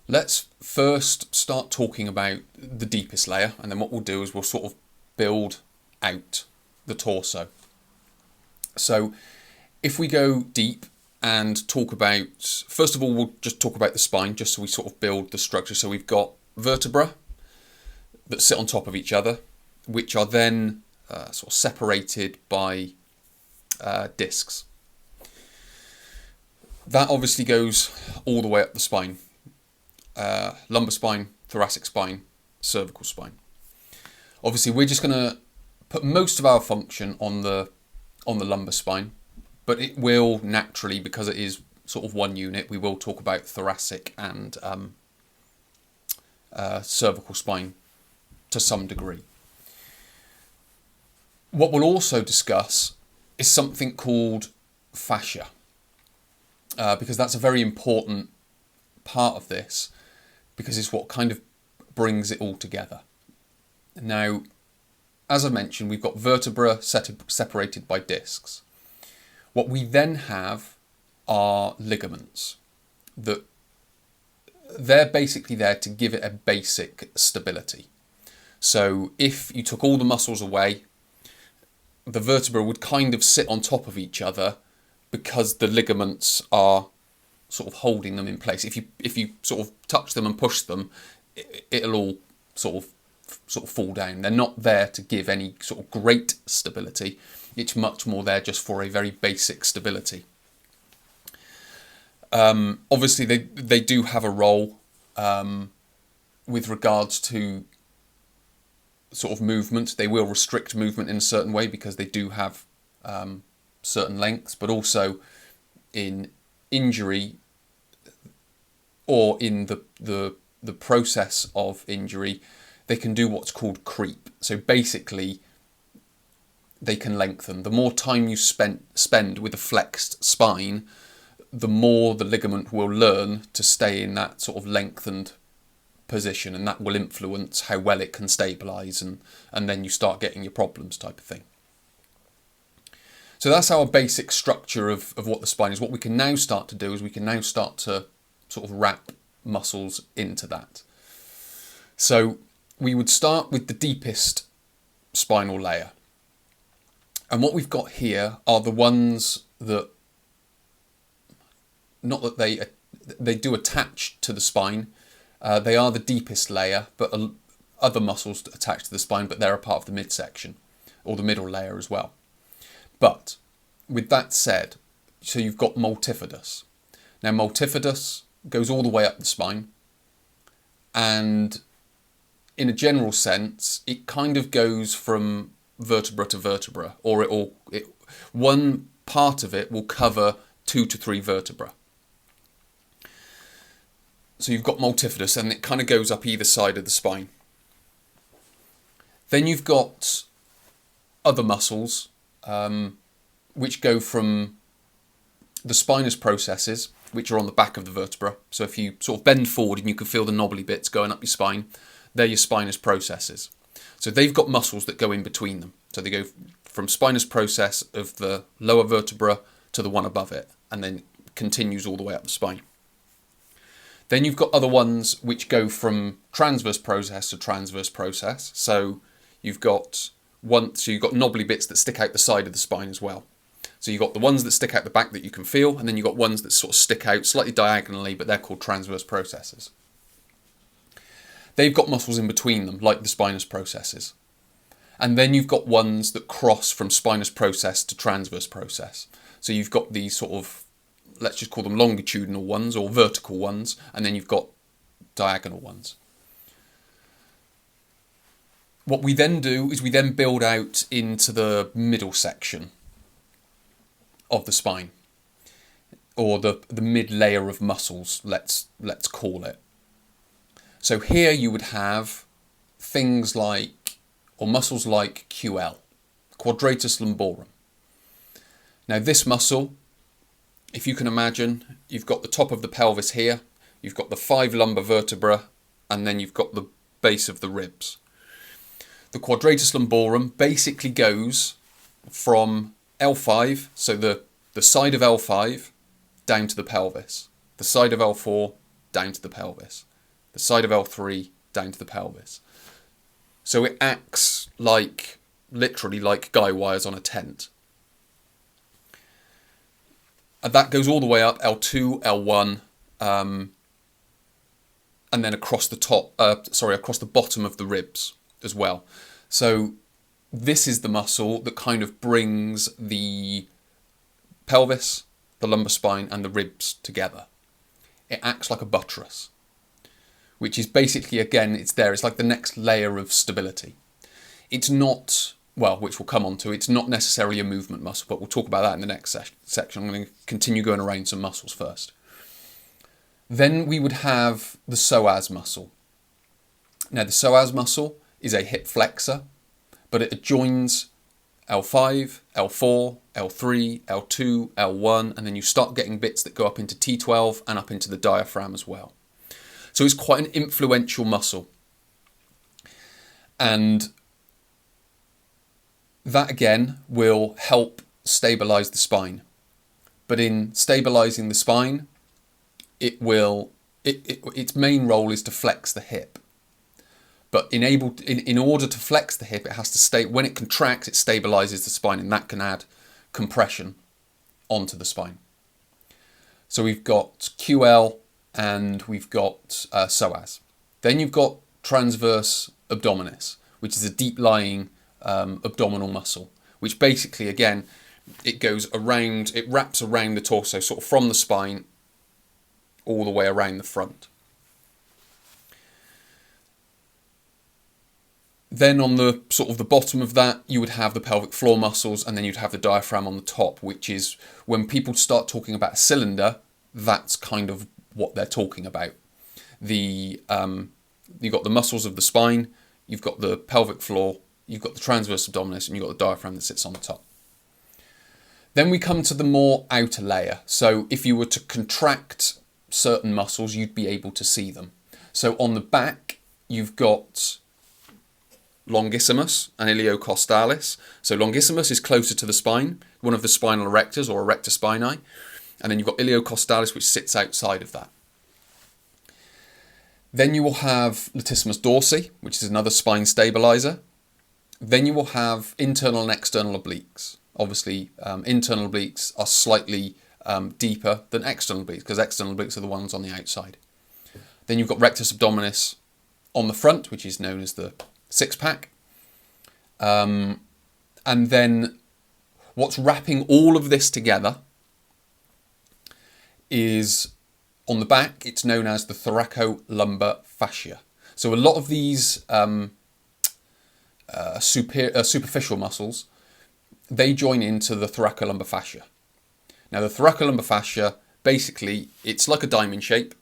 Let's first start talking about the deepest layer, and then what we'll do is we'll sort of build out the torso. So if we go deep and talk about, first of all, we'll just talk about the spine, just so we sort of build the structure. So we've got vertebrae that sit on top of each other, which are then sort of separated by discs. That obviously goes all the way up the spine. Lumbar spine, thoracic spine, cervical spine. Obviously, we're just going to put most of our function on the lumbar spine, but it will naturally, because it is sort of one unit, we will talk about thoracic and cervical spine to some degree. What we'll also discuss is something called fascia, because that's a very important part of this, because it's what kind of brings it all together. Now, as I mentioned, we've got vertebrae separated by discs. What we then have are ligaments that they're basically there to give it a basic stability. So if you took all the muscles away, the vertebrae would kind of sit on top of each other because the ligaments are sort of holding them in place. If you sort of touch them and push them, it'll all sort of fall down. They're not there to give any sort of great stability. It's much more there just for a very basic stability. Obviously, they do have a role with regards to sort of movement. They will restrict movement in a certain way because they do have certain lengths, but also in injury or in the process of injury, they can do what's called creep. So basically, they can lengthen. The more time you spend with a flexed spine, the more the ligament will learn to stay in that sort of lengthened position, and that will influence how well it can stabilise, and then you start getting your problems type of thing. So that's our basic structure of what the spine is. What we can now start to do is we can now start to sort of wrap muscles into that. So we would start with the deepest spinal layer. And what we've got here are the ones that, not that they do attach to the spine. They are the deepest layer, but other muscles attach to the spine, but they're a part of the midsection, or the middle layer as well. But with that said, so you've got multifidus. Now multifidus goes all the way up the spine, and in a general sense, it kind of goes from vertebra to vertebra, or one part of it will cover 2 to 3 vertebrae. So you've got multifidus, and it kind of goes up either side of the spine. Then you've got other muscles, which go from the spinous processes, which are on the back of the vertebra. So if you sort of bend forward and you can feel the knobbly bits going up your spine, they're your spinous processes. So they've got muscles that go in between them. So they go from spinous process of the lower vertebra to the one above it, and then continues all the way up the spine. Then you've got other ones which go from transverse process to transverse process. So you've got knobbly bits that stick out the side of the spine as well. So you've got the ones that stick out the back that you can feel, and then you've got ones that sort of stick out slightly diagonally, but they're called transverse processes. They've got muscles in between them, like the spinous processes. And then you've got ones that cross from spinous process to transverse process. So you've got these sort of, let's just call them longitudinal ones or vertical ones, and then you've got diagonal ones. What we then do is we then build out into the middle section of the spine, or the mid layer of muscles, let's call it. So here you would have things like, or muscles like QL, quadratus lumborum. Now this muscle, if you can imagine, you've got the top of the pelvis here, you've got the 5 lumbar vertebrae, and then you've got the base of the ribs. The quadratus lumborum basically goes from L5, so the side of L5, down to the pelvis. The side of L4, down to the pelvis. the side of L3 down to the pelvis. So it acts like, literally like guy wires on a tent. And that goes all the way up L2, L1, and then across the across the bottom of the ribs as well. So this is the muscle that kind of brings the pelvis, the lumbar spine, and the ribs together. It acts like a buttress, which is basically, again, it's like the next layer of stability. It's not, well, which we'll come on to, it's not necessarily a movement muscle, but we'll talk about that in the next section. I'm going to continue going around some muscles first. Then we would have the psoas muscle. Now, the psoas muscle is a hip flexor, but it adjoins L5, L4, L3, L2, L1, and then you start getting bits that go up into T12 and up into the diaphragm as well. So it's quite an influential muscle. And that, again, will help stabilize the spine. But in stabilizing the spine, its main role is to flex the hip. But in order to flex the hip, it has to stay. When it contracts, it stabilizes the spine, and that can add compression onto the spine. So we've got QL and we've got psoas. Then you've got transverse abdominis, which is a deep-lying abdominal muscle, which basically, again, it wraps around the torso, sort of from the spine all the way around the front. Then on the sort of the bottom of that, you would have the pelvic floor muscles, and then you'd have the diaphragm on the top, which is when people start talking about a cylinder, that's kind of what they're talking about. You've got the muscles of the spine, you've got the pelvic floor, you've got the transverse abdominis, and you've got the diaphragm that sits on the top. Then we come to the more outer layer. So if you were to contract certain muscles, you'd be able to see them. So on the back, you've got longissimus and iliocostalis. So longissimus is closer to the spine, one of the spinal erectors or erector spinae. And then you've got iliocostalis, which sits outside of that. Then you will have latissimus dorsi, which is another spine stabilizer. Then you will have internal and external obliques. Obviously, internal obliques are slightly deeper than external obliques, because external obliques are the ones on the outside. Then you've got rectus abdominis on the front, which is known as the six-pack. And then what's wrapping all of this together is on the back, it's known as the thoracolumbar fascia. So a lot of these superficial muscles, they join into the thoracolumbar fascia. Now the thoracolumbar fascia, basically, it's like a diamond shape,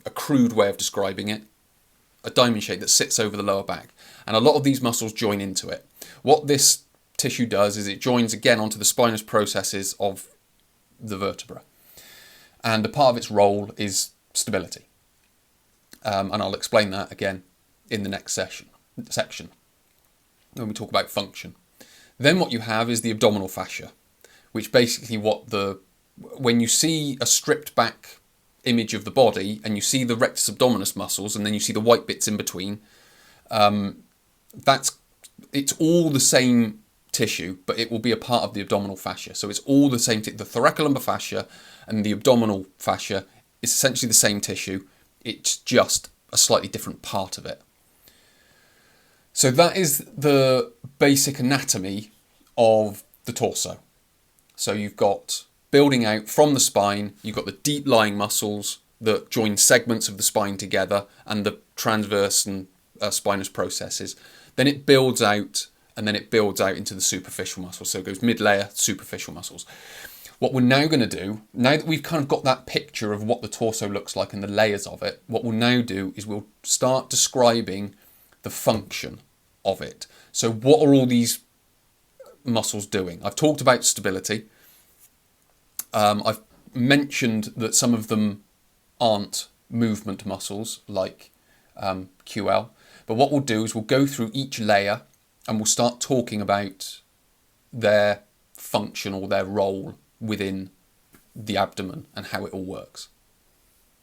a crude way of describing it, a diamond shape that sits over the lower back. And a lot of these muscles join into it. What this tissue does is it joins again onto the spinous processes of the vertebra. And a part of its role is stability. And I'll explain that again in the next section when we talk about function. Then what you have is the abdominal fascia, which basically when you see a stripped back image of the body and you see the rectus abdominis muscles and then you see the white bits in between, it's all the same tissue, but it will be a part of the abdominal fascia. So it's all the same. The thoracolumbar fascia and the abdominal fascia is essentially the same tissue. It's just a slightly different part of it. So that is the basic anatomy of the torso. So you've got, building out from the spine, you've got the deep lying muscles that join segments of the spine together and the transverse and spinous processes. Then it builds out, and then it builds out into the superficial muscles. So it goes mid-layer, superficial muscles. What we're now going to do, now that we've kind of got that picture of what the torso looks like and the layers of it, what we'll now do is we'll start describing the function of it. So what are all these muscles doing? I've talked about stability. I've mentioned that some of them aren't movement muscles like QL. But what we'll do is we'll go through each layer and we'll start talking about their function or their role within the abdomen and how it all works.